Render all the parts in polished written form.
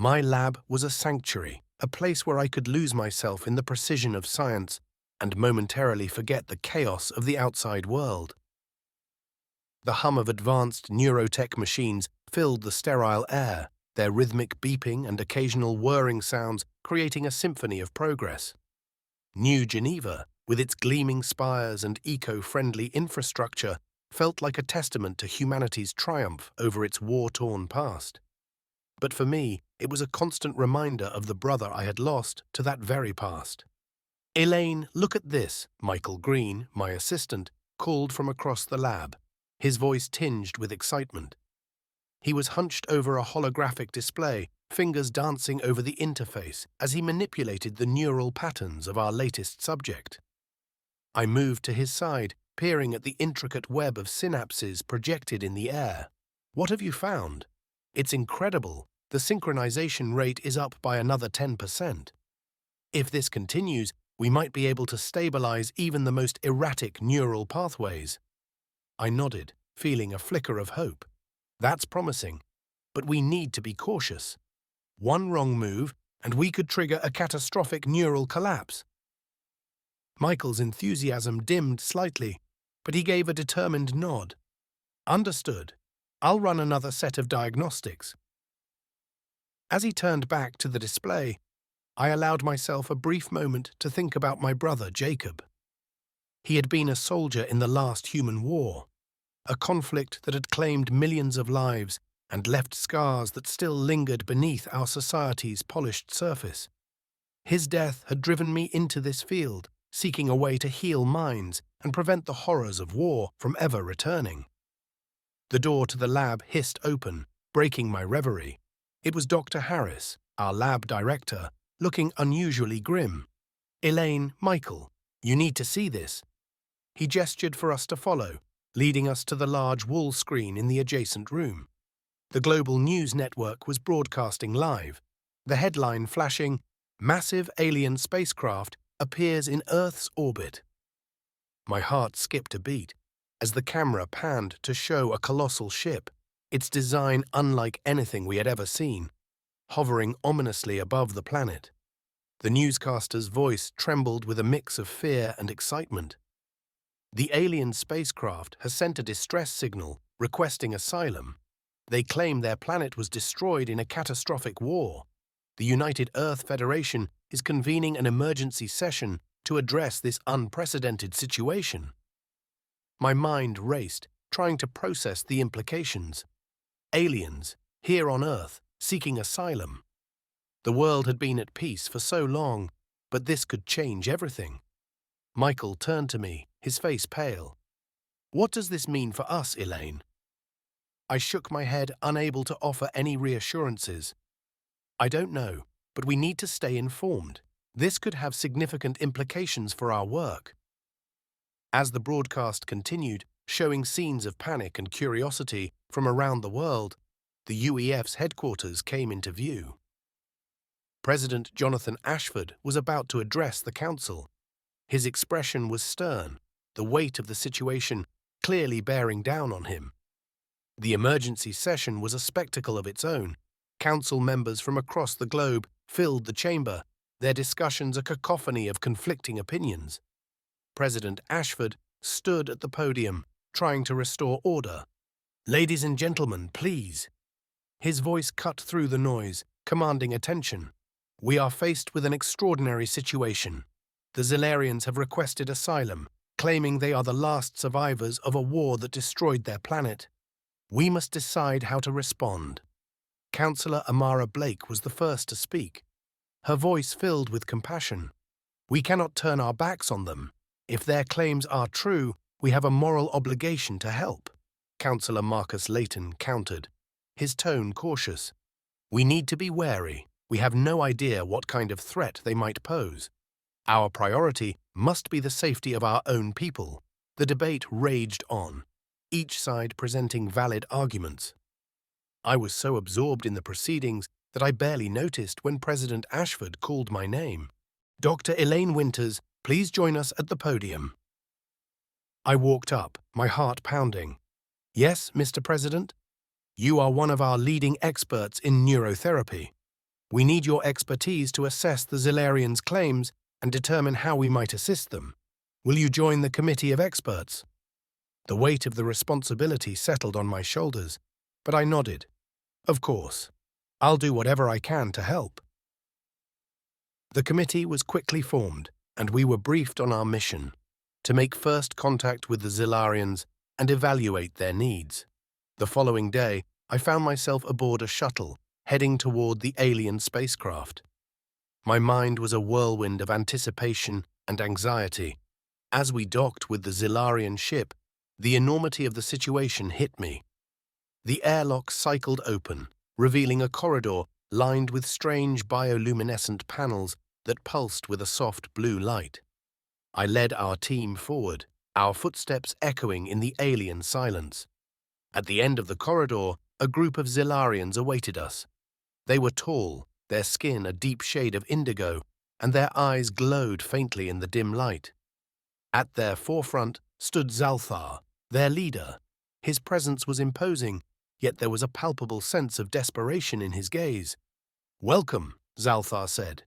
My lab was a sanctuary, a place where I could lose myself in the precision of science and momentarily forget the chaos of the outside world. The hum of advanced neurotech machines filled the sterile air, their rhythmic beeping and occasional whirring sounds creating a symphony of progress. New Geneva, with its gleaming spires and eco-friendly infrastructure, felt like a testament to humanity's triumph over its war-torn past. But for me, it was a constant reminder of the brother I had lost to that very past. "Elaine, look at this," Michael Green, my assistant, called from across the lab, his voice tinged with excitement. He was hunched over a holographic display, fingers dancing over the interface as he manipulated the neural patterns of our latest subject. I moved to his side, peering at the intricate web of synapses projected in the air. "What have you found?" "It's incredible. The synchronization rate is up by another 10%. If this continues, we might be able to stabilize even the most erratic neural pathways." I nodded, feeling a flicker of hope. "That's promising, but we need to be cautious. One wrong move, and we could trigger a catastrophic neural collapse." Michael's enthusiasm dimmed slightly, but he gave a determined nod. "Understood. I'll run another set of diagnostics." As he turned back to the display, I allowed myself a brief moment to think about my brother Jacob. He had been a soldier in the last human war, a conflict that had claimed millions of lives and left scars that still lingered beneath our society's polished surface. His death had driven me into this field, seeking a way to heal minds and prevent the horrors of war from ever returning. The door to the lab hissed open, breaking my reverie. It was Dr. Harris, our lab director, looking unusually grim. "Elaine, Michael, you need to see this." He gestured for us to follow, leading us to the large wall screen in the adjacent room. The global news network was broadcasting live, the headline flashing, "Massive alien spacecraft appears in Earth's orbit." My heart skipped a beat as the camera panned to show a colossal ship, its design unlike anything we had ever seen, hovering ominously above the planet. The newscaster's voice trembled with a mix of fear and excitement. "The alien spacecraft has sent a distress signal requesting asylum. They claim their planet was destroyed in a catastrophic war. The United Earth Federation is convening an emergency session to address this unprecedented situation." My mind raced, trying to process the implications. Aliens, here on Earth, seeking asylum. The world had been at peace for so long, but this could change everything. Michael turned to me, his face pale. "What does this mean for us, Elaine?" I shook my head, unable to offer any reassurances. "I don't know, but we need to stay informed. This could have significant implications for our work." As the broadcast continued, showing scenes of panic and curiosity from around the world, the UEF's headquarters came into view. President Jonathan Ashford was about to address the council. His expression was stern, the weight of the situation clearly bearing down on him. The emergency session was a spectacle of its own. Council members from across the globe filled the chamber, their discussions a cacophony of conflicting opinions. President Ashford stood at the podium, trying to restore order. "Ladies and gentlemen, please." His voice cut through the noise, commanding attention. "We are faced with an extraordinary situation. The Zellarians have requested asylum, claiming they are the last survivors of a war that destroyed their planet. We must decide how to respond." Councillor Amara Blake was the first to speak, her voice filled with compassion. "We cannot turn our backs on them. If their claims are true, we have a moral obligation to help." Councillor Marcus Layton countered, his tone cautious. "We need to be wary. We have no idea what kind of threat they might pose. Our priority must be the safety of our own people." The debate raged on, each side presenting valid arguments. I was so absorbed in the proceedings that I barely noticed when President Ashford called my name. "Dr. Elaine Winters, please join us at the podium." I walked up, my heart pounding. "Yes, Mr. President? You are one of our leading experts in neurotherapy. We need your expertise to assess the Zilarians' claims and determine how we might assist them. Will you join the committee of experts?" The weight of the responsibility settled on my shoulders, but I nodded. "Of course. I'll do whatever I can to help." The committee was quickly formed, and we were briefed on our mission: to make first contact with the Zilarians and evaluate their needs. The following day, I found myself aboard a shuttle, heading toward the alien spacecraft. My mind was a whirlwind of anticipation and anxiety. As we docked with the Zilarian ship, the enormity of the situation hit me. The airlock cycled open, revealing a corridor lined with strange bioluminescent panels that pulsed with a soft blue light. I led our team forward, our footsteps echoing in the alien silence. At the end of the corridor, a group of Zilarians awaited us. They were tall, their skin a deep shade of indigo, and their eyes glowed faintly in the dim light. At their forefront stood Zalthar, their leader. His presence was imposing, yet there was a palpable sense of desperation in his gaze. "Welcome," Zalthar said,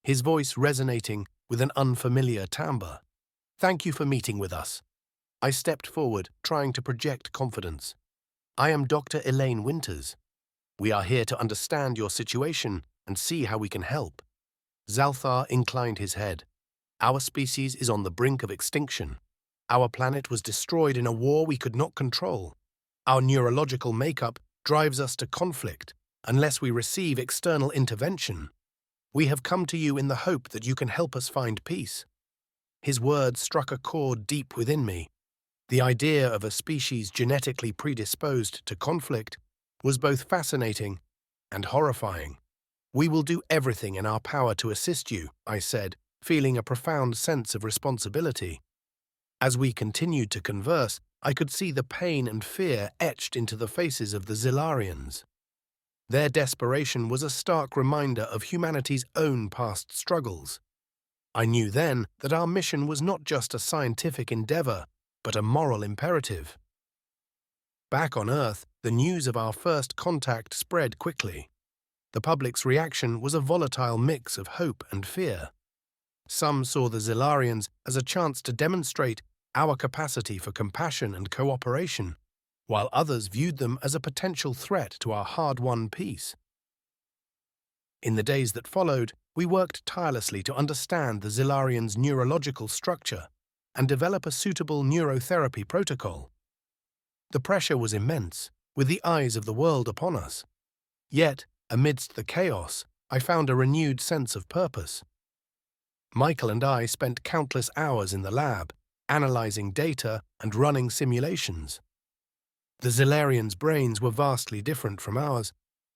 his voice resonating with an unfamiliar timbre. "Thank you for meeting with us." I stepped forward, trying to project confidence. "I am Dr. Elaine Winters. We are here to understand your situation and see how we can help." Zalthar inclined his head. "Our species is on the brink of extinction. Our planet was destroyed in a war we could not control. Our neurological makeup drives us to conflict unless we receive external intervention. We have come to you in the hope that you can help us find peace." His words struck a chord deep within me. The idea of a species genetically predisposed to conflict was both fascinating and horrifying. "We will do everything in our power to assist you," I said, feeling a profound sense of responsibility. As we continued to converse, I could see the pain and fear etched into the faces of the Zilarians. Their desperation was a stark reminder of humanity's own past struggles. I knew then that our mission was not just a scientific endeavor, but a moral imperative. Back on Earth, the news of our first contact spread quickly. The public's reaction was a volatile mix of hope and fear. Some saw the Zilarians as a chance to demonstrate our capacity for compassion and cooperation, while others viewed them as a potential threat to our hard-won peace. In the days that followed, we worked tirelessly to understand the Zilarians' neurological structure and develop a suitable neurotherapy protocol. The pressure was immense, with the eyes of the world upon us. Yet, amidst the chaos, I found a renewed sense of purpose. Michael and I spent countless hours in the lab, analyzing data and running simulations. The Zilarians' brains were vastly different from ours,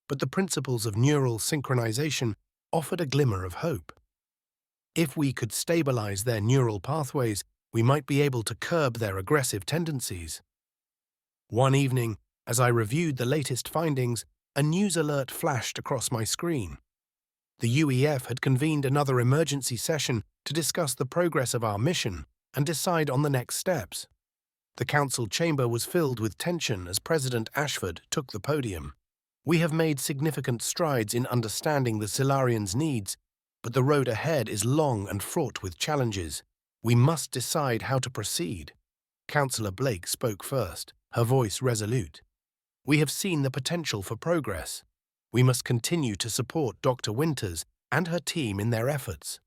but the principles of neural synchronization offered a glimmer of hope. If we could stabilize their neural pathways, we might be able to curb their aggressive tendencies. One evening, as I reviewed the latest findings, a news alert flashed across my screen. The UEF had convened another emergency session to discuss the progress of our mission and decide on the next steps. The council chamber was filled with tension as President Ashford took the podium. "We have made significant strides in understanding the Zilarians' needs, but the road ahead is long and fraught with challenges. We must decide how to proceed." Councillor Blake spoke first, her voice resolute. "We have seen the potential for progress. We must continue to support Dr. Winters and her team in their efforts."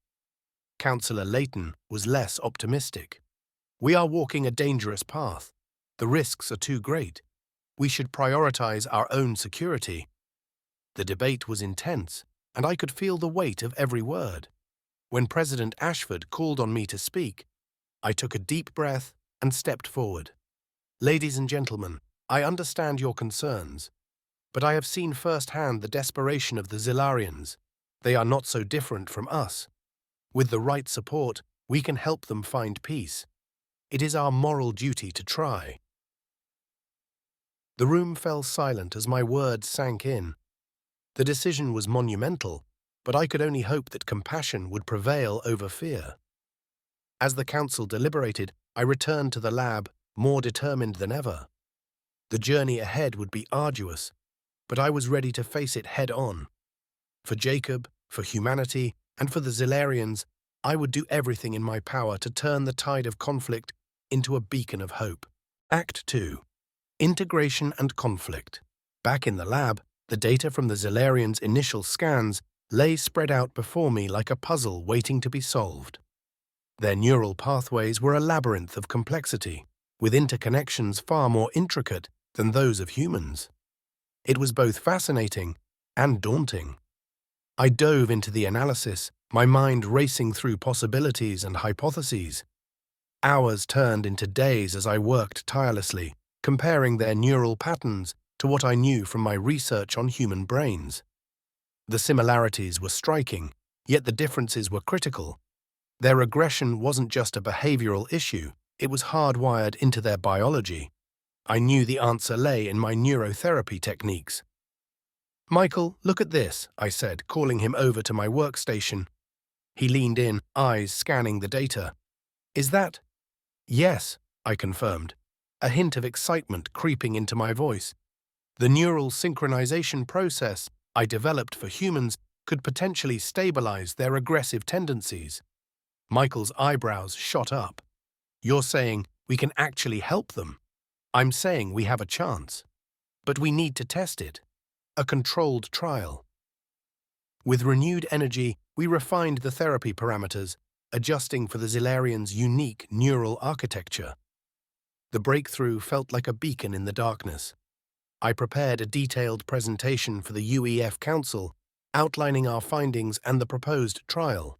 Councillor Layton was less optimistic. "We are walking a dangerous path. The risks are too great. We should prioritize our own security." The debate was intense, and I could feel the weight of every word. When President Ashford called on me to speak, I took a deep breath and stepped forward. "Ladies and gentlemen, I understand your concerns, but I have seen firsthand the desperation of the Zilarians. They are not so different from us. With the right support, we can help them find peace. It is our moral duty to try." The room fell silent as my words sank in. The decision was monumental, but I could only hope that compassion would prevail over fear. As the council deliberated, I returned to the lab, more determined than ever. The journey ahead would be arduous, but I was ready to face it head-on. For Jacob, for humanity, and for the Zilarians, I would do everything in my power to turn the tide of conflict into a beacon of hope. Act 2. Integration and conflict. Back in the lab, the data from the Zilarians' initial scans lay spread out before me like a puzzle waiting to be solved. Their neural pathways were a labyrinth of complexity, with interconnections far more intricate than those of humans. It was both fascinating and daunting. I dove into the analysis, my mind racing through possibilities and hypotheses. Hours turned into days as I worked tirelessly, comparing their neural patterns to what I knew from my research on human brains. The similarities were striking, yet the differences were critical. Their aggression wasn't just a behavioral issue, it was hardwired into their biology. I knew the answer lay in my neurotherapy techniques. "Michael, look at this," I said, calling him over to my workstation. He leaned in, eyes scanning the data. "Is that—" "Yes," I confirmed, a hint of excitement creeping into my voice. The neural synchronization process I developed for humans could potentially stabilize their aggressive tendencies. Michael's eyebrows shot up. "You're saying we can actually help them?" "I'm saying we have a chance. But we need to test it. A controlled trial." With renewed energy, we refined the therapy parameters, adjusting for the Zilarians' unique neural architecture. The breakthrough felt like a beacon in the darkness. I prepared a detailed presentation for the UEF Council, outlining our findings and the proposed trial.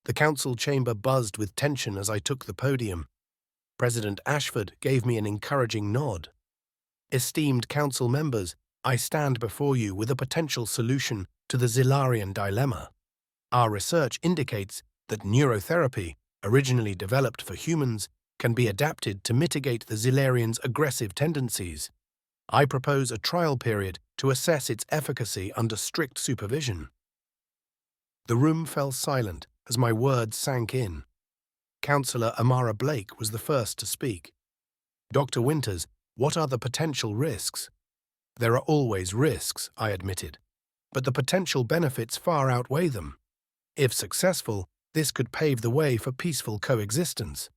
The council chamber buzzed with tension as I took the podium. President Ashford gave me an encouraging nod. "Esteemed council members, I stand before you with a potential solution to the Zilarian dilemma. Our research indicates that neurotherapy, originally developed for humans, can be adapted to mitigate the Zilarians' aggressive tendencies. I propose a trial period to assess its efficacy under strict supervision." The room fell silent as my words sank in. Councillor Amara Blake was the first to speak. "Dr. Winters, what are the potential risks?" "There are always risks," I admitted, "but the potential benefits far outweigh them. If successful, this could pave the way for peaceful coexistence."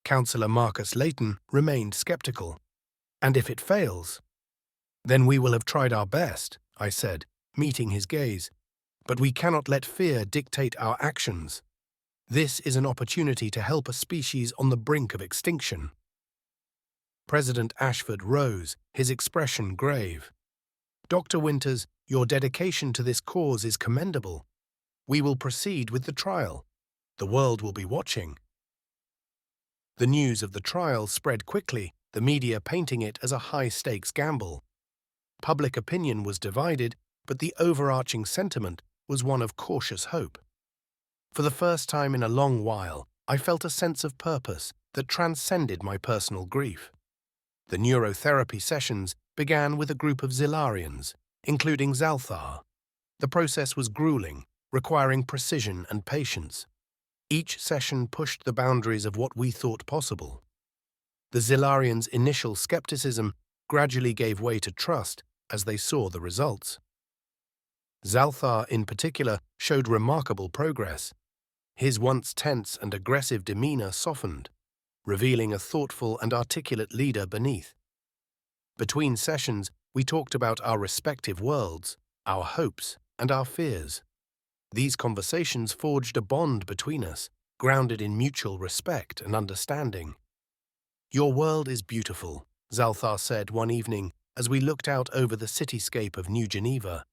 Councillor Marcus Layton remained skeptical. "And if it fails?" "Then we will have tried our best," I said, meeting his gaze. "But we cannot let fear dictate our actions. This is an opportunity to help a species on the brink of extinction." President Ashford rose, his expression grave. "Dr. Winters, your dedication to this cause is commendable. We will proceed with the trial. The world will be watching." The news of the trial spread quickly, the media painting it as a high-stakes gamble. Public opinion was divided, but the overarching sentiment was one of cautious hope. For the first time in a long while, I felt a sense of purpose that transcended my personal grief. The neurotherapy sessions began with a group of Zilarians, including Zalthar. The process was grueling, requiring precision and patience. Each session pushed the boundaries of what we thought possible. The Zilarians' initial skepticism gradually gave way to trust as they saw the results. Zalthar, in particular, showed remarkable progress. His once tense and aggressive demeanor softened, revealing a thoughtful and articulate leader beneath. Between sessions, we talked about our respective worlds, our hopes, and our fears. These conversations forged a bond between us, grounded in mutual respect and understanding. "Your world is beautiful," Zalthar said one evening as we looked out over the cityscape of New Geneva.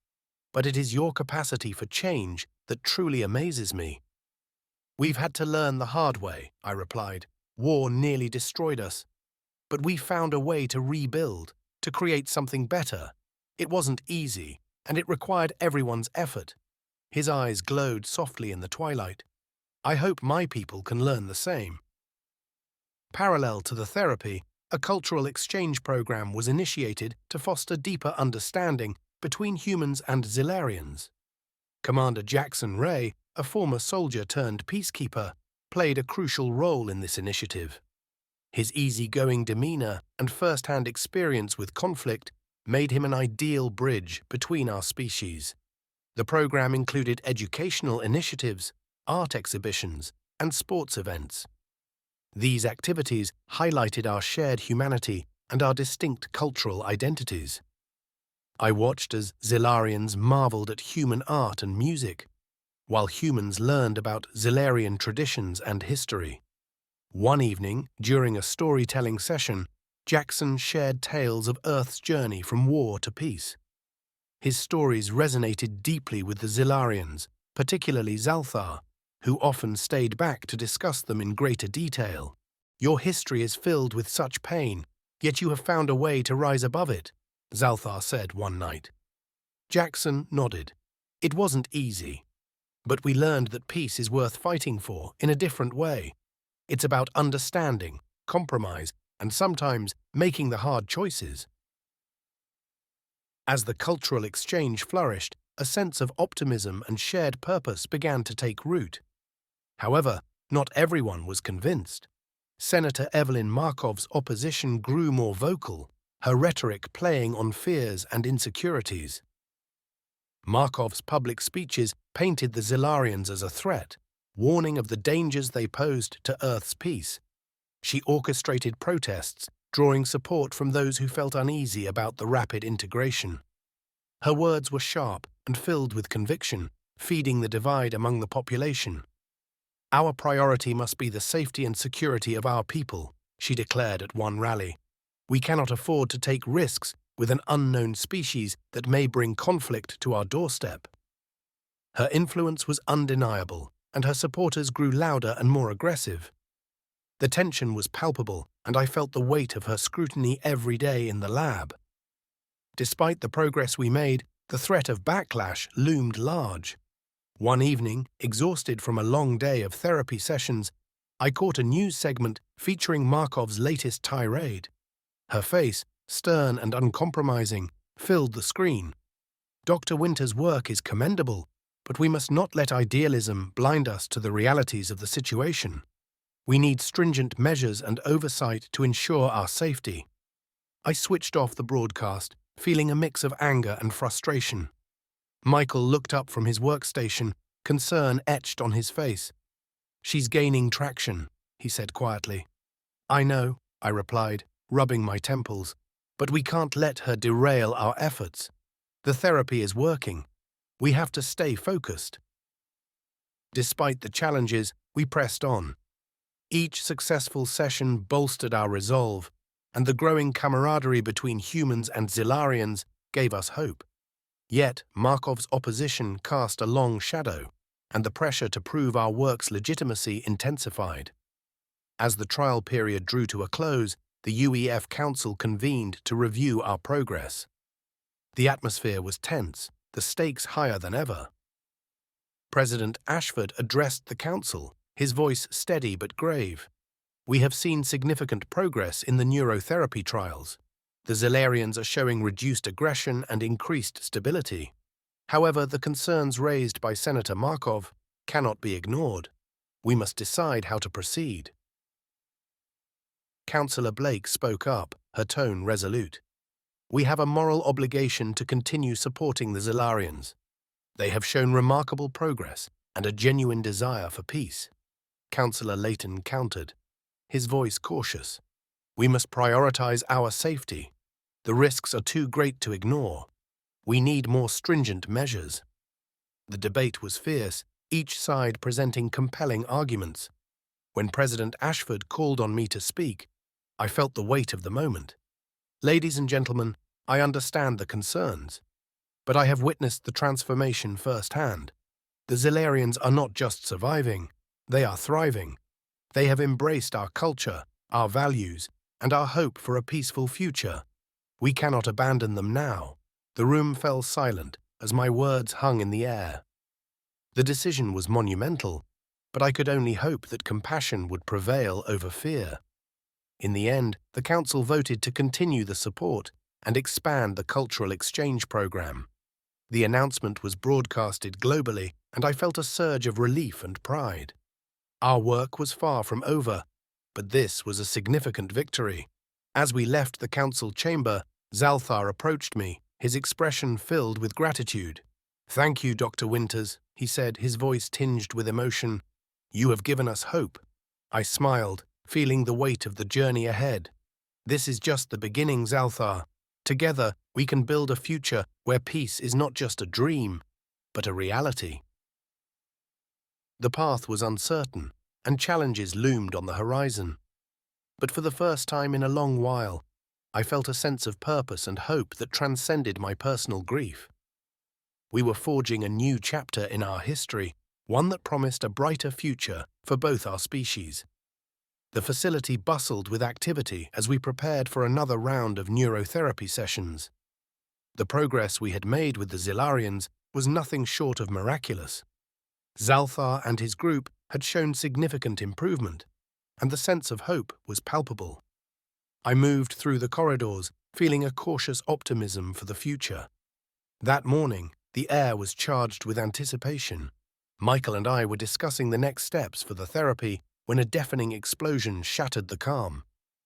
"But it is your capacity for change that truly amazes me." "We've had to learn the hard way," I replied. "War nearly destroyed us. But we found a way to rebuild, to create something better. It wasn't easy, and it required everyone's effort." His eyes glowed softly in the twilight. "I hope my people can learn the same." Parallel to the therapy, a cultural exchange program was initiated to foster deeper understanding between humans and Zilarians. Commander Jackson Ray, a former soldier turned peacekeeper, played a crucial role in this initiative. His easygoing demeanor and first-hand experience with conflict made him an ideal bridge between our species. The program included educational initiatives, art exhibitions, and sports events. These activities highlighted our shared humanity and our distinct cultural identities. I watched as Zilarians marveled at human art and music, while humans learned about Zilarian traditions and history. One evening, during a storytelling session, Jackson shared tales of Earth's journey from war to peace. His stories resonated deeply with the Zilarians, particularly Zalthar, who often stayed back to discuss them in greater detail. "Your history is filled with such pain, yet you have found a way to rise above it," Zalthar said one night. Jackson nodded. "It wasn't easy, but we learned that peace is worth fighting for in a different way. It's about understanding, compromise, and sometimes making the hard choices." As the cultural exchange flourished, a sense of optimism and shared purpose began to take root. However, not everyone was convinced. Senator Evelyn Markov's opposition grew more vocal, her rhetoric playing on fears and insecurities. Markov's public speeches painted the Zilarians as a threat, warning of the dangers they posed to Earth's peace. She orchestrated protests, drawing support from those who felt uneasy about the rapid integration. Her words were sharp and filled with conviction, feeding the divide among the population. "Our priority must be the safety and security of our people," she declared at one rally. "We cannot afford to take risks with an unknown species that may bring conflict to our doorstep." Her influence was undeniable, and her supporters grew louder and more aggressive. The tension was palpable, and I felt the weight of her scrutiny every day in the lab. Despite the progress we made, the threat of backlash loomed large. One evening, exhausted from a long day of therapy sessions, I caught a news segment featuring Markov's latest tirade. Her face, stern and uncompromising, filled the screen. "Dr. Winter's work is commendable, but we must not let idealism blind us to the realities of the situation. We need stringent measures and oversight to ensure our safety." I switched off the broadcast, feeling a mix of anger and frustration. Michael looked up from his workstation, concern etched on his face. "She's gaining traction," he said quietly. "I know," I replied, rubbing my temples, "but we can't let her derail our efforts. The therapy is working. We have to stay focused." Despite the challenges, we pressed on. Each successful session bolstered our resolve, and the growing camaraderie between humans and Zilarians gave us hope. Yet, Markov's opposition cast a long shadow, and the pressure to prove our work's legitimacy intensified. As the trial period drew to a close, the UEF Council convened to review our progress. The atmosphere was tense, the stakes higher than ever. President Ashford addressed the council, his voice steady but grave. "We have seen significant progress in the neurotherapy trials. The Zilarians are showing reduced aggression and increased stability. However, the concerns raised by Senator Markov cannot be ignored. We must decide how to proceed." Councillor Blake spoke up, her tone resolute. "We have a moral obligation to continue supporting the Zilarians. They have shown remarkable progress and a genuine desire for peace." Councillor Layton countered, his voice cautious. "We must prioritize our safety. The risks are too great to ignore. We need more stringent measures." The debate was fierce, each side presenting compelling arguments. When President Ashford called on me to speak, I felt the weight of the moment. "Ladies and gentlemen, I understand the concerns, but I have witnessed the transformation firsthand. The Zilarians are not just surviving, they are thriving. They have embraced our culture, our values, and our hope for a peaceful future. We cannot abandon them now." The room fell silent as my words hung in the air. The decision was monumental, but I could only hope that compassion would prevail over fear. In the end, the council voted to continue the support and expand the cultural exchange program. The announcement was broadcasted globally, and I felt a surge of relief and pride. Our work was far from over, but this was a significant victory. As we left the council chamber, Zalthar approached me, his expression filled with gratitude. "Thank you, Dr. Winters," he said, his voice tinged with emotion. "You have given us hope." I smiled, feeling the weight of the journey ahead. "This is just the beginning, Zalthar. Together, we can build a future where peace is not just a dream, but a reality." The path was uncertain, and challenges loomed on the horizon. But for the first time in a long while, I felt a sense of purpose and hope that transcended my personal grief. We were forging a new chapter in our history, one that promised a brighter future for both our species. The facility bustled with activity as we prepared for another round of neurotherapy sessions. The progress we had made with the Zilarians was nothing short of miraculous. Zalthar and his group had shown significant improvement, and the sense of hope was palpable. I moved through the corridors, feeling a cautious optimism for the future. That morning, the air was charged with anticipation. Michael and I were discussing the next steps for the therapy when a deafening explosion shattered the calm.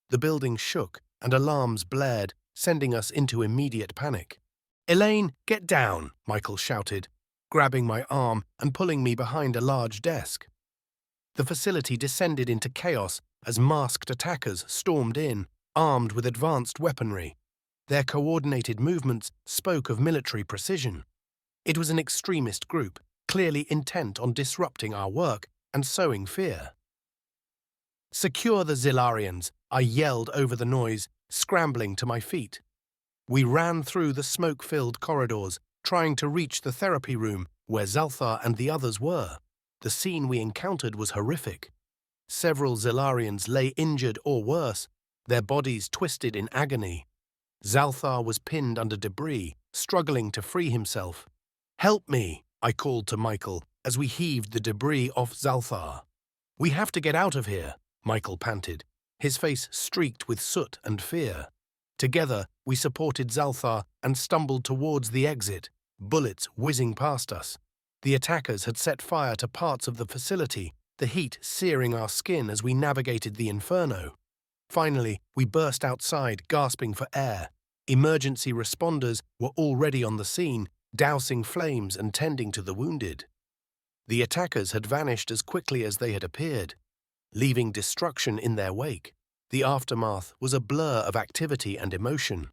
The building shook and alarms blared, sending us into immediate panic. "Elaine, get down!" Michael shouted, grabbing my arm and pulling me behind a large desk. The facility descended into chaos as masked attackers stormed in, armed with advanced weaponry. Their coordinated movements spoke of military precision. It was an extremist group, clearly intent on disrupting our work and sowing fear. "Secure the Zilarians," I yelled over the noise, scrambling to my feet. We ran through the smoke-filled corridors, trying to reach the therapy room where Zalthar and the others were. The scene we encountered was horrific. Several Zilarians lay injured or worse, their bodies twisted in agony. Zalthar was pinned under debris, struggling to free himself. "Help me," I called to Michael as we heaved the debris off Zalthar. "We have to get out of here," Michael panted, his face streaked with soot and fear. Together, we supported Zalthar and stumbled towards the exit, bullets whizzing past us. The attackers had set fire to parts of the facility, the heat searing our skin as we navigated the inferno. Finally, we burst outside, gasping for air. Emergency responders were already on the scene, dousing flames and tending to the wounded. The attackers had vanished as quickly as they had appeared, leaving destruction in their wake. The aftermath was a blur of activity and emotion.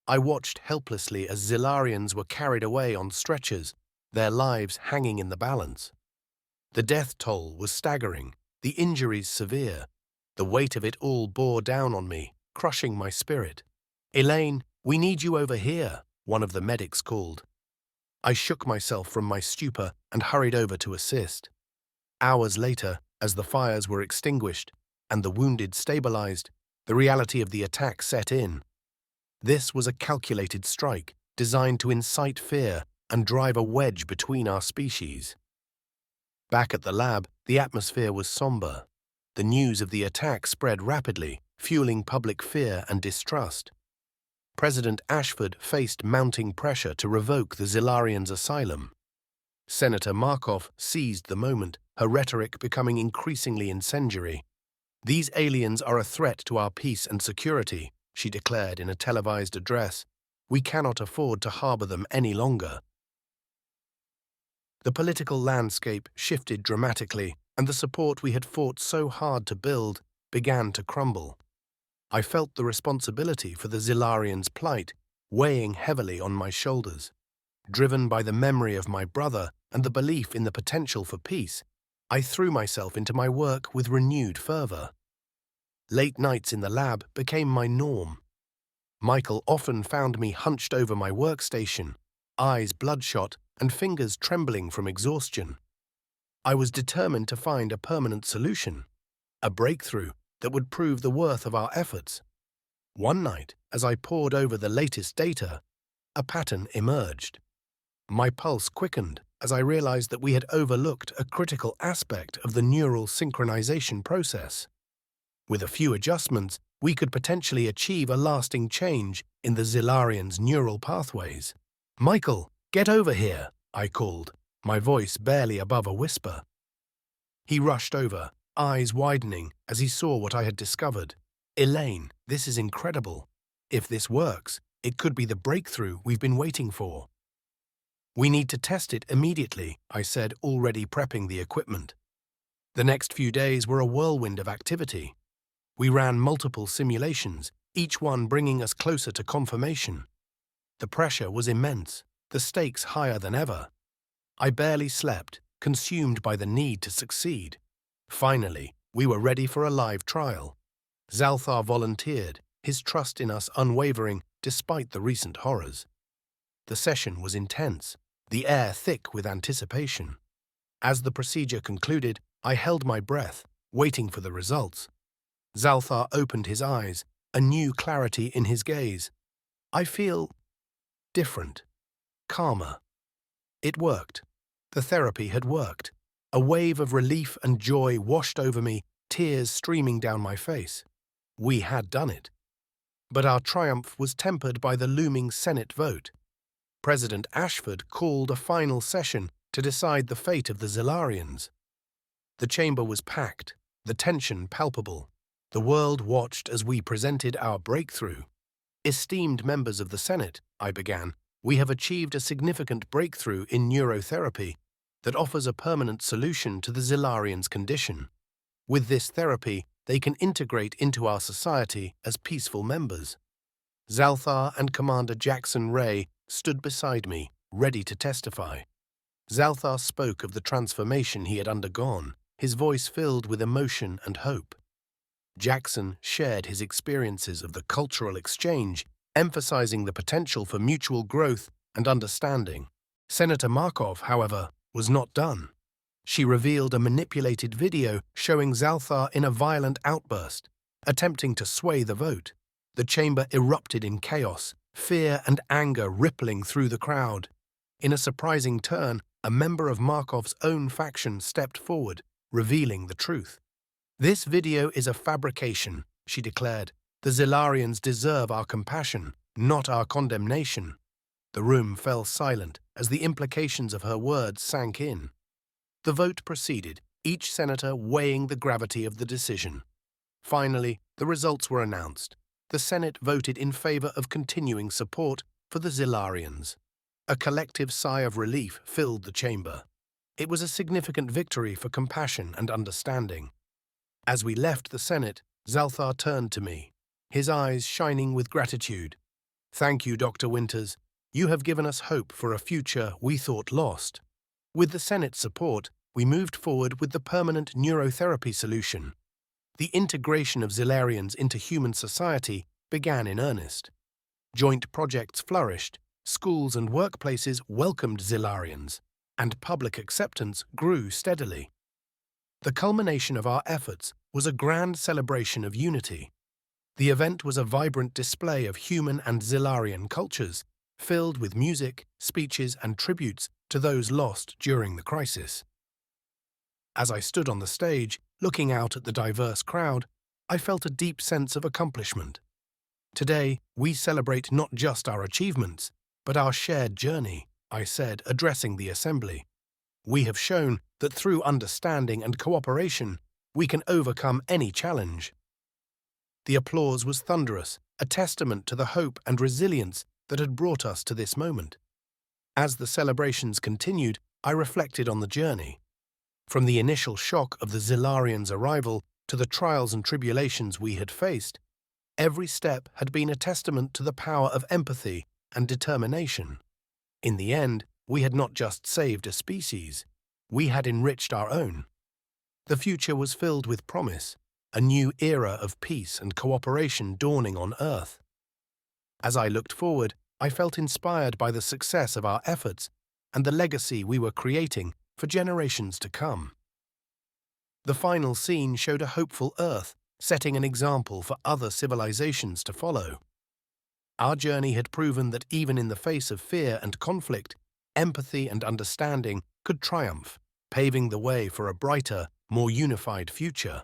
I watched helplessly as Zilarians were carried away on stretchers, their lives hanging in the balance. The death toll was staggering, the injuries severe. The weight of it all bore down on me, crushing my spirit. "Elaine, we need you over here," one of the medics called. I shook myself from my stupor and hurried over to assist. Hours later, as the fires were extinguished and the wounded stabilized, the reality of the attack set in. This was a calculated strike designed to incite fear and drive a wedge between our species. Back at the lab, the atmosphere was somber. The news of the attack spread rapidly, fueling public fear and distrust. President Ashford faced mounting pressure to revoke the Zilarians' asylum. Senator Markov seized the moment, her rhetoric becoming increasingly incendiary. "These aliens are a threat to our peace and security," she declared in a televised address. "We cannot afford to harbor them any longer." The political landscape shifted dramatically, and the support we had fought so hard to build began to crumble. I felt the responsibility for the Zilarians' plight weighing heavily on my shoulders. Driven by the memory of my brother and the belief in the potential for peace, I threw myself into my work with renewed fervor. Late nights in the lab became my norm. Michael often found me hunched over my workstation, eyes bloodshot and fingers trembling from exhaustion. I was determined to find a permanent solution, a breakthrough that would prove the worth of our efforts. One night, as I pored over the latest data, a pattern emerged. My pulse quickened as I realized that we had overlooked a critical aspect of the neural synchronization process. With a few adjustments, we could potentially achieve a lasting change in the Zilarians' neural pathways. "Michael, get over here," I called, my voice barely above a whisper. He rushed over, eyes widening as he saw what I had discovered. "Elaine, this is incredible. If this works, it could be the breakthrough we've been waiting for." We need to test it immediately, I said, already prepping the equipment. The next few days were a whirlwind of activity. We ran multiple simulations, each one bringing us closer to confirmation. The pressure was immense, the stakes higher than ever. I barely slept, consumed by the need to succeed. Finally, we were ready for a live trial. Zalthar volunteered, his trust in us unwavering despite the recent horrors. The session was intense, the air thick with anticipation. As the procedure concluded, I held my breath, waiting for the results. Zalthar opened his eyes, a new clarity in his gaze. I feel different, calmer. It worked. The therapy had worked. A wave of relief and joy washed over me, tears streaming down my face. We had done it. But our triumph was tempered by the looming Senate vote. President Ashford called a final session to decide the fate of the Zilarians. The chamber was packed, the tension palpable. The world watched as we presented our breakthrough. Esteemed members of the Senate, I began, we have achieved a significant breakthrough in neurotherapy that offers a permanent solution to the Zilarians' condition. With this therapy, they can integrate into our society as peaceful members. Zalthar and Commander Jackson Ray stood beside me, ready to testify. Zalthar spoke of the transformation he had undergone, his voice filled with emotion and hope. Jackson shared his experiences of the cultural exchange, emphasizing the potential for mutual growth and understanding. Senator Markov, however, was not done. She revealed a manipulated video showing Zalthar in a violent outburst, attempting to sway the vote. The chamber erupted in chaos, fear and anger rippling through the crowd. In a surprising turn, a member of Markov's own faction stepped forward, revealing the truth. "This video is a fabrication," she declared. "The Zilarians deserve our compassion, not our condemnation." The room fell silent as the implications of her words sank in. The vote proceeded, each senator weighing the gravity of the decision. Finally, the results were announced. The Senate voted in favor of continuing support for the Zilarians. A collective sigh of relief filled the chamber. It was a significant victory for compassion and understanding. As we left the Senate, Zalthar turned to me, his eyes shining with gratitude. "Thank you, Dr. Winters. You have given us hope for a future we thought lost." With the Senate's support, we moved forward with the permanent neurotherapy solution. The integration of Zilarians into human society began in earnest. Joint projects flourished, schools and workplaces welcomed Zilarians, and public acceptance grew steadily. The culmination of our efforts was a grand celebration of unity. The event was a vibrant display of human and Zilarian cultures, filled with music, speeches, and tributes to those lost during the crisis. As I stood on the stage, looking out at the diverse crowd, I felt a deep sense of accomplishment. Today, we celebrate not just our achievements, but our shared journey, I said, addressing the assembly. We have shown that through understanding and cooperation, we can overcome any challenge. The applause was thunderous, a testament to the hope and resilience that had brought us to this moment. As the celebrations continued, I reflected on the journey. From the initial shock of the Zilarians' arrival to the trials and tribulations we had faced, every step had been a testament to the power of empathy and determination. In the end, we had not just saved a species, we had enriched our own. The future was filled with promise, a new era of peace and cooperation dawning on Earth. As I looked forward, I felt inspired by the success of our efforts and the legacy we were creating for generations to come. The final scene showed a hopeful Earth, setting an example for other civilizations to follow. Our journey had proven that even in the face of fear and conflict, empathy and understanding could triumph, paving the way for a brighter, more unified future.